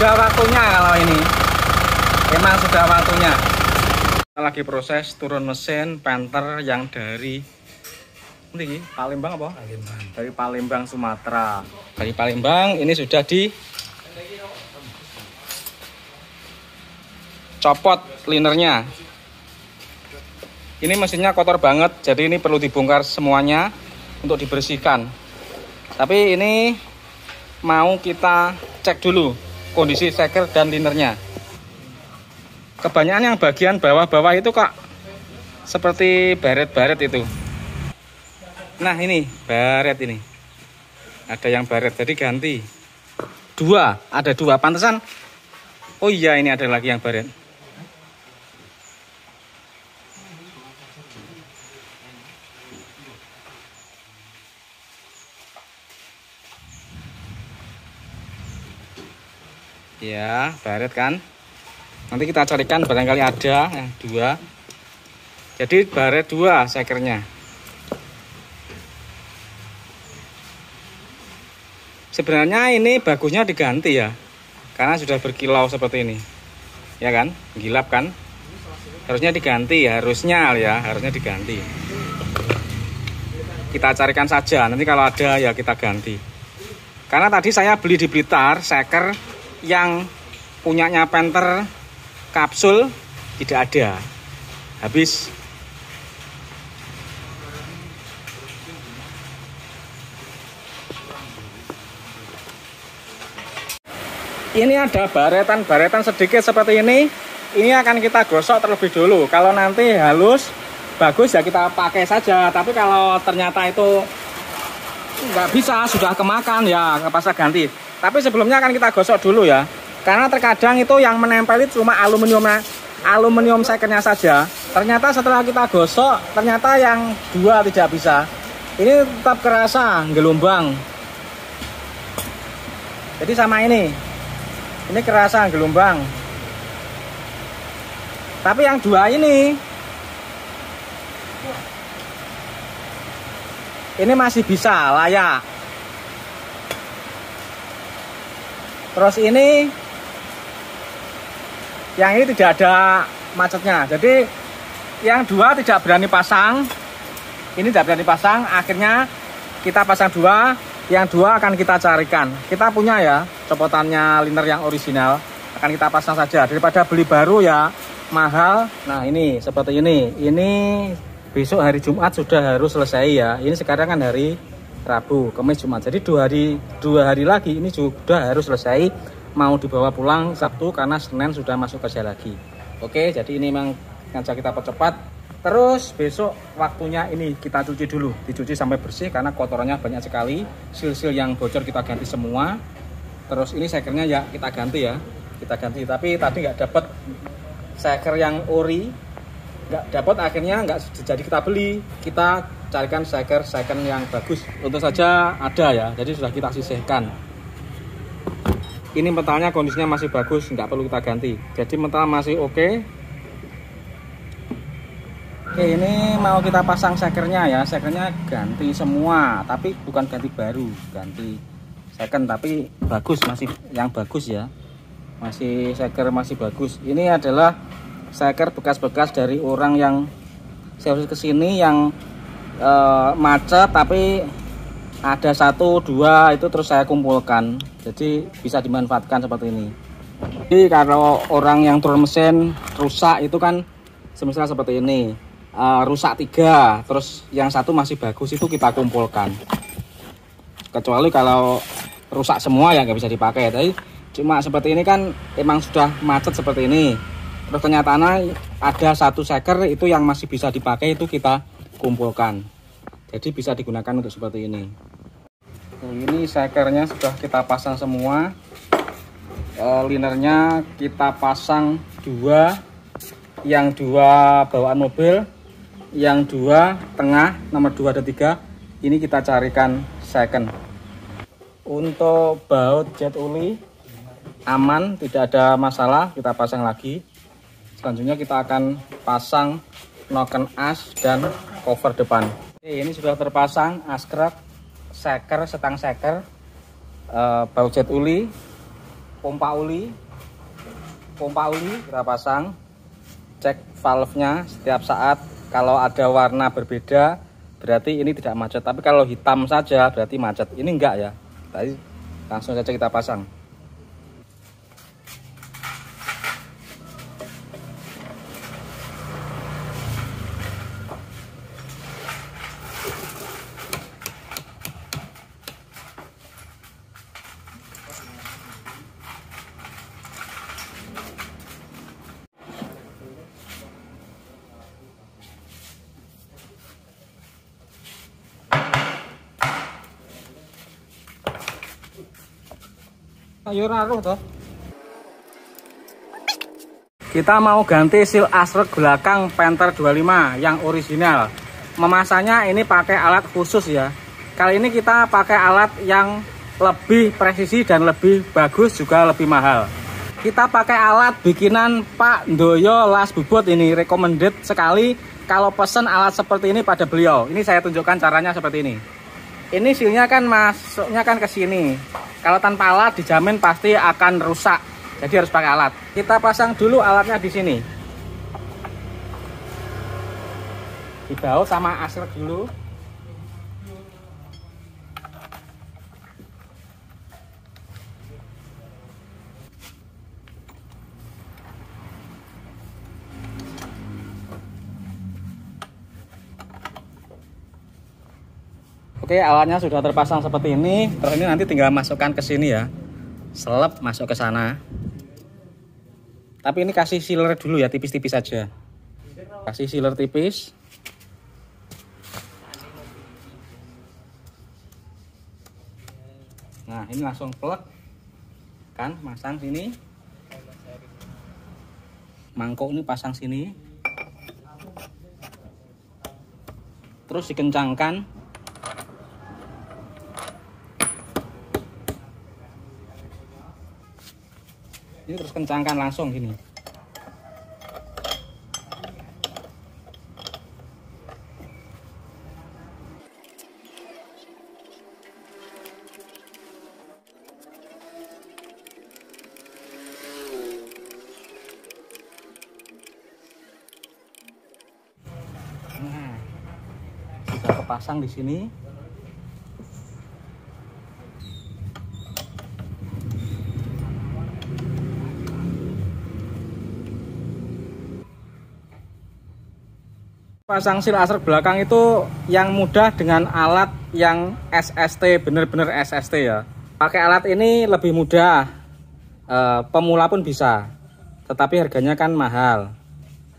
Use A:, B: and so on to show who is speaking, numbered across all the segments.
A: sudah waktunya kalau ini. Memang sudah waktunya. Kita lagi proses turun mesin Panther yang dari Palembang apa?
B: Palembang.
A: Dari Palembang, Sumatera. Dari Palembang ini sudah copot linernya. Ini mesinnya kotor banget, jadi ini perlu dibongkar semuanya untuk dibersihkan. Tapi ini mau kita cek dulu kondisi seker dan linernya. Kebanyakan yang bagian bawah-bawah itu kok seperti baret-baret itu. Nah ini baret ini. Ada yang baret, jadi ganti. Ada dua, pantesan. Oh iya, ini ada lagi yang baret. Ya, baret kan. Nanti kita carikan barangkali ada yang dua. Jadi baret dua sekernya. Sebenarnya ini bagusnya diganti ya. Karena sudah berkilau seperti ini. Ya kan? Gilap kan? Harusnya diganti ya, harusnya diganti. Kita carikan saja, nanti kalau ada ya kita ganti. Karena tadi saya beli di Blitar seker yang punyanya Panther kapsul tidak ada, habis. Ini ada baretan sedikit seperti ini. Ini akan kita gosok terlebih dulu. Kalau nanti halus bagus ya kita pakai saja. Tapi kalau ternyata itu nggak bisa, sudah kemakan ya pasang ganti. Tapi sebelumnya akan kita gosok dulu ya. Karena terkadang itu yang menempel itu cuma aluminium sekernya saja. Ternyata setelah kita gosok, ternyata yang dua tidak bisa. Ini tetap kerasa gelombang. Jadi sama ini kerasa gelombang. Tapi yang dua ini masih bisa, layak. Terus yang ini tidak ada macetnya. Jadi yang dua tidak berani pasang. Ini tidak berani pasang. Akhirnya kita pasang dua. Yang dua akan kita carikan. Kita punya ya copotannya liner yang original. Akan kita pasang saja. Daripada beli baru ya mahal. Nah ini seperti ini. Ini besok hari Jumat sudah harus selesai ya. Ini sekarang kan hari Rabu, Kamis, Jumat. Jadi dua hari lagi ini sudah harus selesai. Mau dibawa pulang Sabtu karena Senin sudah masuk kerja lagi. Oke, jadi ini memang ngajak kita percepat. Terus besok waktunya ini kita cuci dulu. Dicuci sampai bersih karena kotorannya banyak sekali. Sil-sil yang bocor kita ganti semua. Terus ini sekernya ya kita ganti ya. Kita ganti. Tapi tadi nggak dapat seker yang ori. Nggak dapat, akhirnya nggak jadi kita beli. Kita carikan second yang bagus. Untuk saja ada ya, jadi sudah kita sisihkan. Ini mentalnya kondisinya masih bagus, nggak perlu kita ganti. Jadi mental masih oke. Oke, ini mau kita pasang sekernya ya. Sekernya ganti semua, tapi bukan ganti baru, ganti second tapi bagus, masih yang bagus ya. Masih seker masih bagus. Ini adalah seker bekas-bekas dari orang yang servis kesini yang macet, tapi ada 1, 2 itu terus saya kumpulkan, jadi bisa dimanfaatkan seperti ini. Jadi kalau orang yang turun mesin rusak itu kan semisal seperti ini, rusak 3 terus yang 1 masih bagus, itu kita kumpulkan. Kecuali kalau rusak semua ya nggak bisa dipakai. Tapi cuma seperti ini kan emang sudah macet seperti ini, terus kenyataannya ada 1 seker itu yang masih bisa dipakai, itu kita kumpulkan, jadi bisa digunakan untuk seperti ini. Ini sekernya sudah kita pasang semua, linernya kita pasang 2, yang 2 bawaan mobil, yang 2 tengah, nomor 2 dan 3 ini kita carikan second. Untuk baut jet uli aman, tidak ada masalah, kita pasang lagi. Selanjutnya kita akan pasang noken as dan cover depan. Ini sudah terpasang askrag, seker, setang seker, baut jet uli, pompa oli kita pasang, cek valve-nya setiap saat. Kalau ada warna berbeda berarti ini tidak macet, tapi kalau hitam saja berarti macet. Ini enggak ya, tadi langsung saja kita pasang. Ayo naruh toh. Kita mau ganti seal asrek belakang Panther 25 yang original. Memasangnya ini pakai alat khusus ya. Kali ini kita pakai alat yang lebih presisi dan lebih bagus, juga lebih mahal. Kita pakai alat bikinan Pak Ndoyo Las Bubut, ini recommended sekali kalau pesen alat seperti ini pada beliau. Ini saya tunjukkan caranya seperti ini. Ini sealnya kan masuknya kan ke sini. Kalau tanpa alat dijamin pasti akan rusak. Jadi harus pakai alat. Kita pasang dulu alatnya di sini. Di baut sama asrek dulu. Oke, alatnya sudah terpasang seperti ini. Terus ini nanti tinggal masukkan ke sini ya. Selep masuk ke sana. Tapi ini kasih sealer dulu ya, tipis-tipis saja. Kasih sealer tipis. Nah, ini langsung plug. Kan, masang sini. Mangkok ini pasang sini. Terus dikencangkan. Ini terus kencangkan langsung gini. Nah, sudah kepasang di sini. Pasang seal asrek belakang itu yang mudah dengan alat yang SST, bener-bener SST ya. Pakai alat ini lebih mudah, pemula pun bisa, tetapi harganya kan mahal.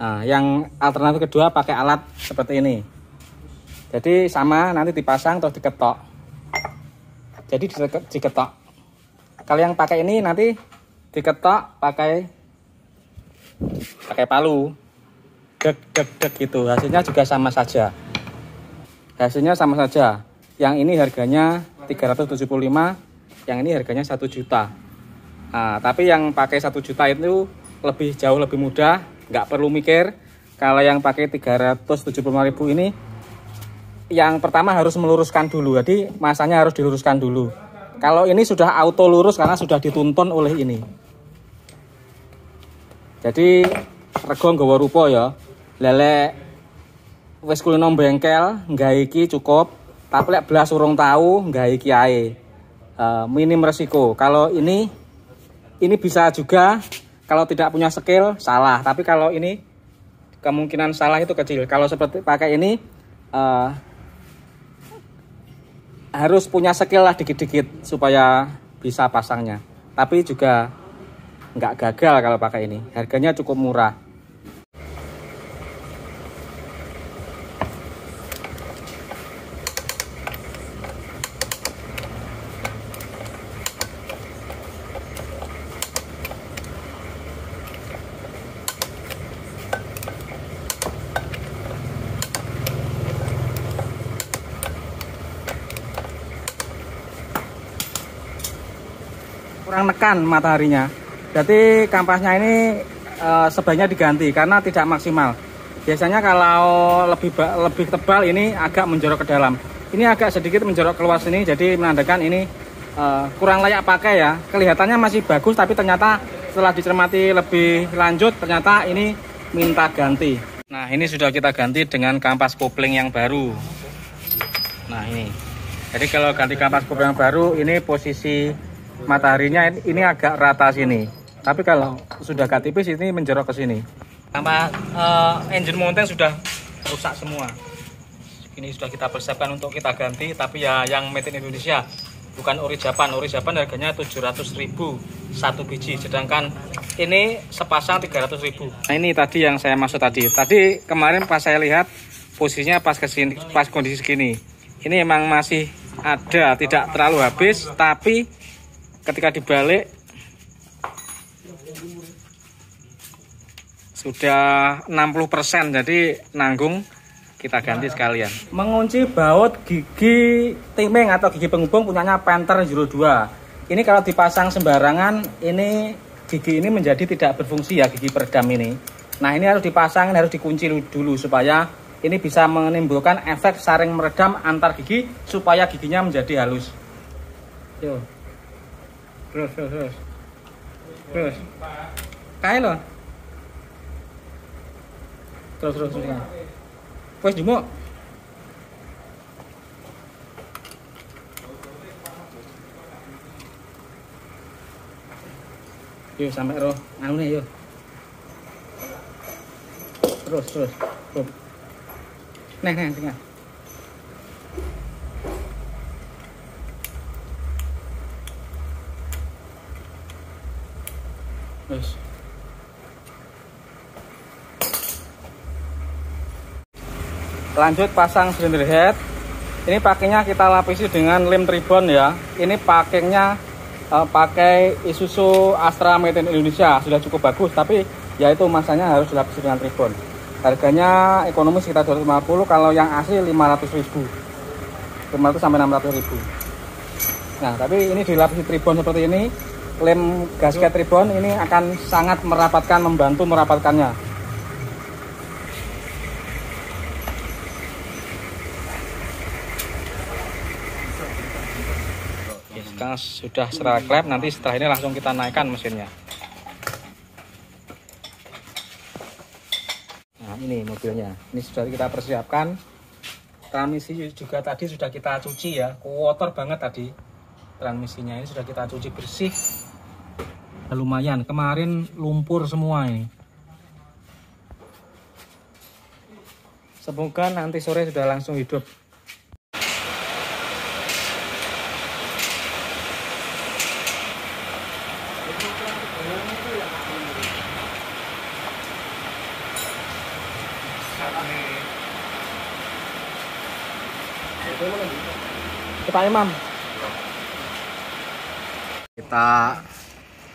A: Nah, yang alternatif kedua pakai alat seperti ini. Jadi sama, nanti dipasang terus diketok. Jadi diketok. Kalau yang pakai ini nanti diketok pakai palu. Dek gitu, hasilnya juga sama saja. Yang ini harganya 375, yang ini harganya 1 juta. Nah, tapi yang pakai 1 juta itu jauh lebih mudah, nggak perlu mikir. Kalau yang pakai 375.000 ini, yang pertama harus meluruskan dulu, jadi masanya harus diluruskan dulu. Kalau ini sudah auto lurus karena sudah dituntun oleh ini. Jadi rego nggawa rupa ya. Lelek wis kulino bengkel nggawe iki cukup, tapi lek belas urung tahu nggawe iki ae. Minim resiko. Kalau ini bisa juga, kalau tidak punya skill salah, tapi kalau ini kemungkinan salah itu kecil. Kalau seperti pakai ini harus punya skill lah dikit-dikit supaya bisa pasangnya. Tapi juga nggak gagal kalau pakai ini. Harganya cukup murah. Kurang nekan mataharinya, jadi kampasnya ini sebaiknya diganti karena tidak maksimal. Biasanya kalau lebih tebal ini agak menjorok ke dalam, ini agak sedikit menjorok keluar sini, jadi menandakan ini kurang layak pakai ya. Kelihatannya masih bagus, tapi ternyata setelah dicermati lebih lanjut ternyata ini minta ganti. Nah, ini sudah kita ganti dengan kampas kopling yang baru. Nah, ini. Jadi kalau ganti kampas kopling yang baru, ini posisi mataharinya ini agak rata sini. Tapi kalau sudah ganti tipis ini menjorok ke sini. Kampas engine mounting sudah rusak semua. Ini sudah kita persiapkan untuk kita ganti, tapi ya yang made in Indonesia, bukan ori Japan. Ori Japan harganya 700.000 satu biji, sedangkan ini sepasang 300.000. Nah, ini tadi yang saya maksud tadi. Tadi kemarin pas saya lihat posisinya pas kesini, pas kondisi segini. Ini emang masih ada, tidak terlalu habis, tapi ketika dibalik sudah 60%, jadi nanggung. Kita ganti sekalian. Mengunci baut gigi timing atau gigi penghubung punyanya Panther 02. Ini kalau dipasang sembarangan, ini gigi ini menjadi tidak berfungsi ya, gigi peredam ini. Nah, ini harus dipasang, harus dikunci dulu supaya ini bisa menimbulkan efek saring meredam antar gigi supaya giginya menjadi halus. Yo. Terus. Kayak loh. Terus. Wes jumuk. Yuk sampai roh anu nih yuk. Terus. Neng tengah. Terus. Lanjut pasang silinder head. Ini pakainya kita lapisi dengan lem tribon ya. Ini pakainya pakai Isuzu Astra made in Indonesia, sudah cukup bagus, tapi ya itu masanya harus dilapisi dengan tribon. Harganya ekonomis sekitar 250, kalau yang asli 500.000. 500 sampai 600.000. Nah, tapi ini dilapisi tribon seperti ini, lem gasket tribon ini akan sangat merapatkan, membantu merapatkannya. Sekarang sudah setelah klep, nanti setelah ini langsung kita naikkan mesinnya. Nah, ini mobilnya, ini sudah kita persiapkan. Transmisi juga tadi sudah kita cuci ya, kotor banget tadi transmisinya. Ini sudah kita cuci bersih, lumayan. Kemarin lumpur semua ini. Semoga nanti sore sudah langsung hidup. Pak Imam, kita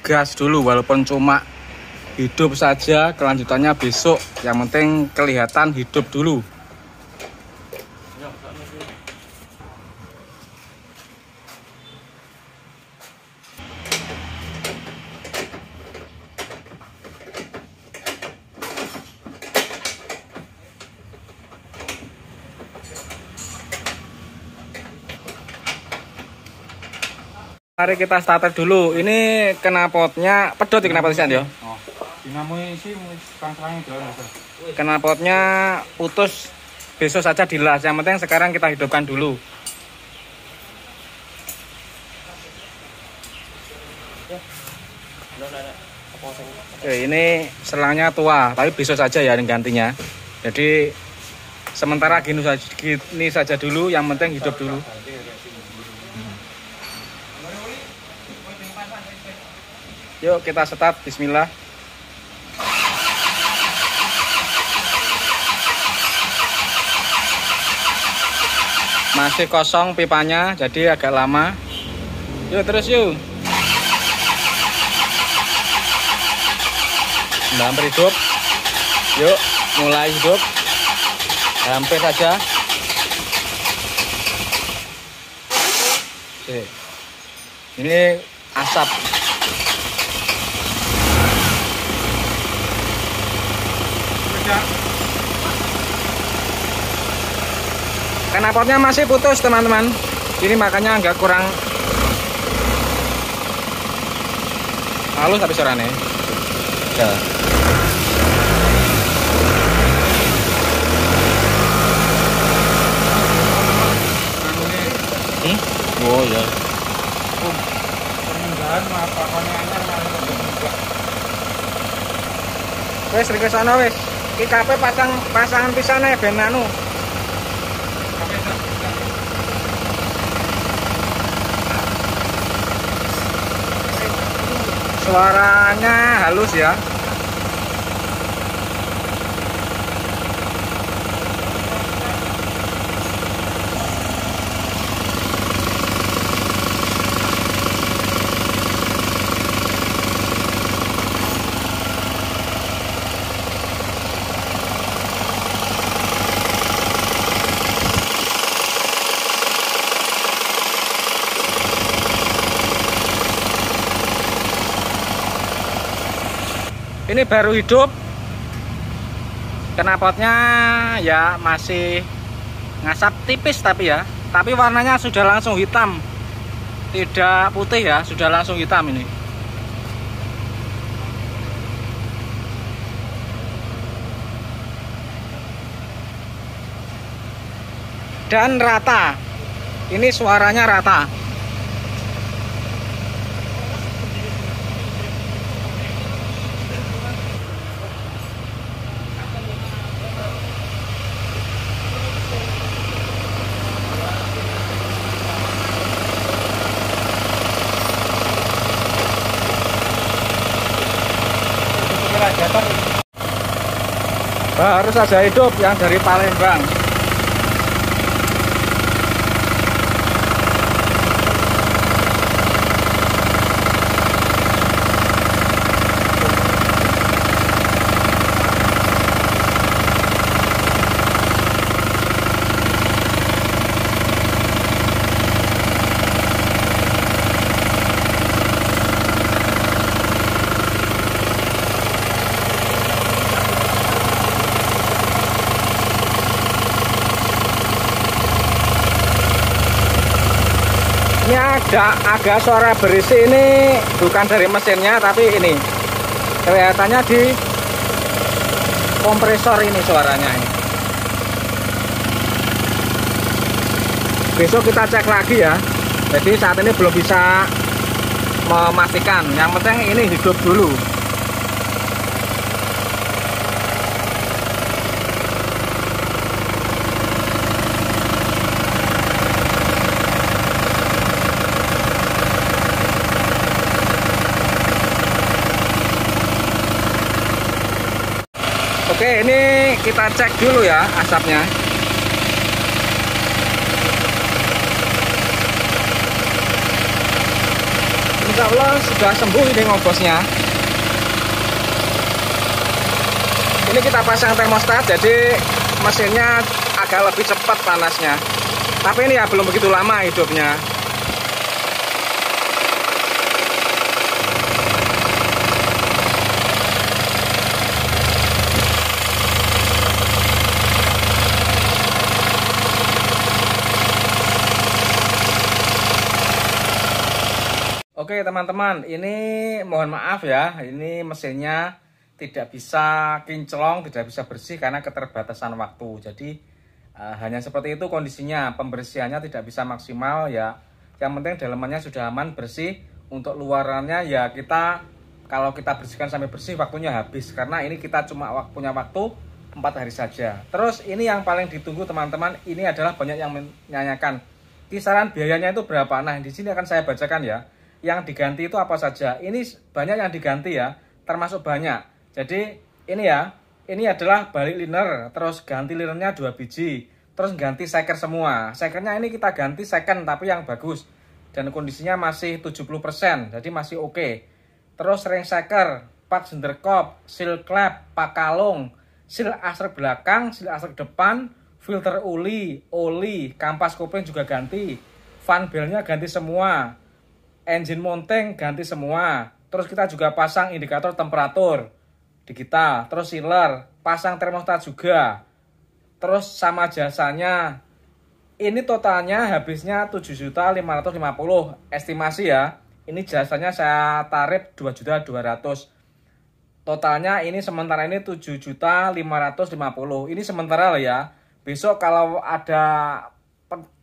A: gas dulu walaupun cuma hidup saja, kelanjutannya besok. Yang penting kelihatan hidup dulu. Mari kita starter dulu. Ini knalpotnya pedot di knalpotnya ya. Oh. Knalpotnya putus, besok saja dilas. Yang penting sekarang kita hidupkan dulu. Oke, ini selangnya tua, tapi besok saja ya gantinya. Jadi sementara gini saja dulu, yang penting hidup dulu. Yuk kita start, bismillah. Masih kosong pipanya, jadi agak lama. Yuk terus yuk. Hampir hidup. Yuk mulai hidup. Hampir saja. Oke. Ini asap. Knalpotnya masih putus teman-teman. Ini makanya agak kurang halus tapi suaranya ya. Oh ya. Wes rike sono wes. Iki kabeh pasangan pisane ben anu. Suaranya halus ya. Ini baru hidup, knalpotnya ya masih ngasap tipis tapi warnanya sudah langsung hitam, tidak putih ya, sudah langsung hitam ini. Dan rata, ini suaranya rata. Baru saja hidup yang dari Palembang. Ini agak suara berisi, ini bukan dari mesinnya tapi ini kelihatannya di kompresor ini suaranya ini. Besok kita cek lagi ya. Jadi saat ini belum bisa memastikan. Yang penting ini hidup dulu. Oke, ini kita cek dulu ya asapnya. Insya Allah sudah sembuh ini ngobosnya. Ini kita pasang termostat, jadi mesinnya agak lebih cepat panasnya. Tapi ini ya belum begitu lama hidupnya. Oke teman-teman, ini mohon maaf ya, ini mesinnya tidak bisa kinclong, tidak bisa bersih karena keterbatasan waktu. Jadi hanya seperti itu kondisinya, pembersihannya tidak bisa maksimal ya. Yang penting dalamannya sudah aman, bersih. Untuk luarannya ya kalau kita bersihkan sampai bersih waktunya habis. Karena ini kita cuma punya waktu 4 hari saja. Terus ini yang paling ditunggu teman-teman, ini adalah banyak yang menanyakan kisaran biayanya itu berapa. Nah di sini akan saya bacakan ya. Yang diganti itu apa saja. Ini banyak yang diganti ya, termasuk banyak. Jadi ini ya, ini adalah balik liner, terus ganti linernya 2 biji, terus ganti seker semua. Sekernya ini kita ganti second tapi yang bagus dan kondisinya masih 70%, jadi masih oke. Terus ring seker, pak senderkop, seal klep, pak kalung, seal astrek belakang, seal astrek depan, filter oli, kampas kopling juga ganti, fan belnya ganti semua, engine mounting ganti semua. Terus kita juga pasang indikator temperatur digital. Terus sealer, pasang termostat juga. Terus sama jasanya. Ini totalnya habisnya 7.550.000 estimasi ya. Ini jasanya saya tarif 2.200.000. Totalnya ini sementara ini 7.550.000. Ini sementara lah ya. Besok kalau ada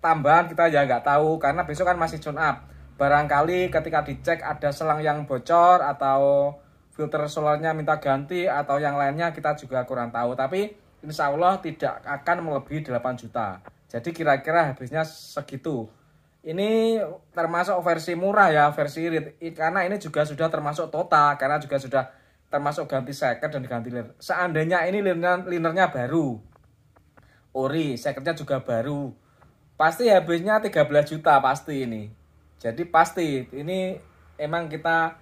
A: tambahan kita ya nggak tahu, karena besok kan masih tune up. Barangkali ketika dicek ada selang yang bocor atau filter solarnya minta ganti atau yang lainnya, kita juga kurang tahu. Tapi insya Allah tidak akan melebihi 8 juta. Jadi kira-kira habisnya segitu. Ini termasuk versi murah ya, versi irit. Karena ini juga sudah termasuk total, karena juga sudah termasuk ganti second dan ganti liner. Seandainya ini linernya baru, ori, secondnya juga baru, pasti habisnya 13 juta pasti ini. Jadi pasti ini emang kita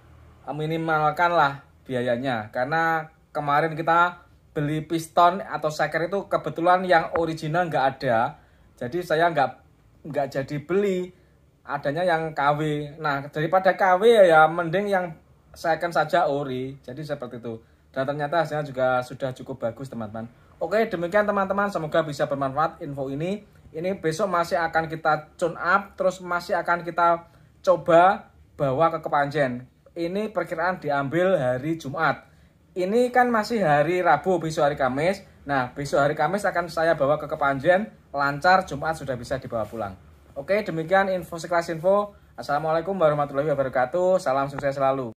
A: minimalkan lah biayanya, karena kemarin kita beli piston atau second itu kebetulan yang original nggak ada, jadi saya nggak jadi beli, adanya yang KW. Nah daripada KW ya mending yang second saja ori. Jadi seperti itu. Dan ternyata hasilnya juga sudah cukup bagus teman-teman. Oke, demikian teman-teman, semoga bisa bermanfaat info ini. Ini besok masih akan kita tune up, terus masih akan kita coba bawa ke Kepanjen. Ini perkiraan diambil hari Jumat. Ini kan masih hari Rabu, besok hari Kamis. Nah, besok hari Kamis akan saya bawa ke Kepanjen, lancar, Jumat sudah bisa dibawa pulang. Oke, demikian info sekelas info. Assalamualaikum warahmatullahi wabarakatuh. Salam sukses selalu.